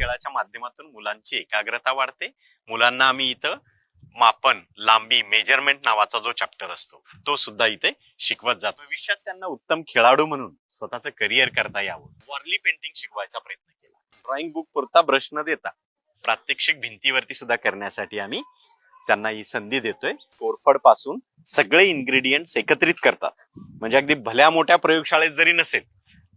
खेळाच्या माध्यमातून मुलांची एकाग्रता वाढते. मुलांना आम्ही इथं मापन, लांबी, मेजरमेंट नावाचा जो चॅप्टर असतो तो सुद्धा इथे शिकवत जातो. भविष्यात त्यांना उत्तम खेळाडू म्हणून स्वतःचं करिअर करता यावं. वॉरली पेंटिंग शिकवायचा प्रयत्न केला. ड्रॉइंग बुक पुरता ब्रश न देता प्रात्यक्षिक भिंतीवरती सुद्धा करण्यासाठी आम्ही त्यांना ही संधी देतोय. कोरफड पासून सगळे इन्ग्रेडियंट्स एकत्रित करतात. म्हणजे अगदी भल्या मोठ्या प्रयोगशाळेत जरी नसेल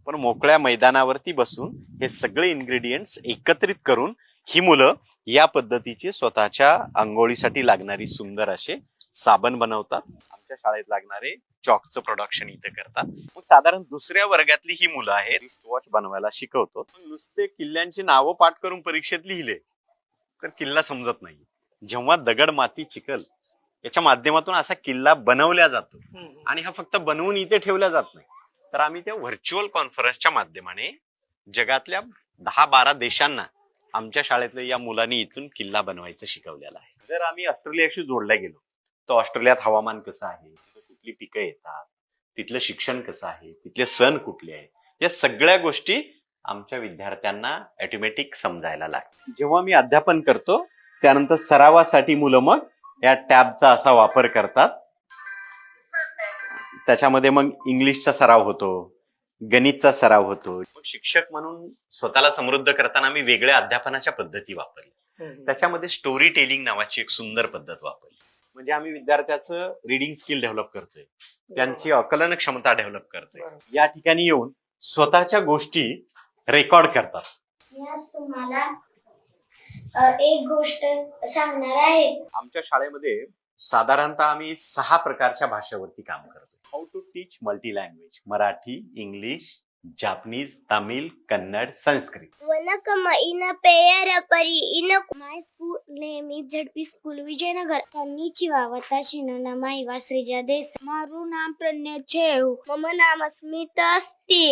पण मोकळ्या मैदानावरती बसून हे सगळे इन्ग्रेडियंट्स एकत्रित करून ही मुलं या पद्धतीचे स्वतःच्या आंघोळीसाठी लागणारी सुंदर असे साबण बनवतात. आमच्या शाळेत लागणारे चॉकचं प्रोडक्शन इथे करतात. मग साधारण दुसऱ्या वर्गातली ही मुलं आहेत. वॉच बनवायला शिकवतो. नुसते किल्ल्यांची नावं पाठ करून परीक्षेत लिहिले तर किल्ला समजत नाही. जेव्हा दगड, माती, चिखल याच्या माध्यमातून असा किल्ला बनवला जातो आणि हा फक्त बनवून इथे ठेवला जात नाही, तर आम्ही त्या व्हर्च्युअल कॉन्फरन्सच्या माध्यमाने जगातल्या 10-12 देशांना आमच्या शाळेतल्या या मुलांनी इथून किल्ला बनवायचं शिकवलेलं आहे. जर आम्ही ऑस्ट्रेलियाशी जोडल्या गेलो तर ऑस्ट्रेलियात हवामान कसं आहे, तिथे कुठली पिकं येतात, तिथलं शिक्षण कसं आहे, तिथले सण कुठले आहेत, या सगळ्या गोष्टी आमच्या विद्यार्थ्यांना ऑटोमॅटिक समजायला लागतात. जेव्हा मी अध्यापन करतो त्यानंतर सरावासाठी मुलं मग या टॅबचा असा वापर करतात. त्याच्यामध्ये मग इंग्लिशचा सराव होतो, गणितचा सराव होतो. शिक्षक म्हणून स्वतःला समृद्ध करताना मी वेगळ्या अध्यापनाच्या पद्धती वापरल्या. त्याच्यामध्ये स्टोरी टेलिंग नावाची एक सुंदर पद्धत वापरली. म्हणजे आम्ही विद्यार्थ्याचं रिडिंग स्किल डेव्हलप करतोय, त्यांची आकलन क्षमता डेव्हलप करतोय. या ठिकाणी येऊन स्वतःच्या गोष्टी रेकॉर्ड करतात. तुम्हाला एक गोष्ट सांगणार आहे. आमच्या शाळेमध्ये साधारणतः आम्ही 6 प्रकारच्या भाषेवरती काम करतो. How to teach multi language: Marathi, English, Japanese, Tamil, Kannada, Sanskrit. वनकम इन पेयर परी इन my school name is Z P school Vijaynagar. कन्निचिवा वताशी नो नाम इवा श्रीजा देसाई. मारू नाम प्रणय छेऊ. मम नाम स्मिता अस्ति.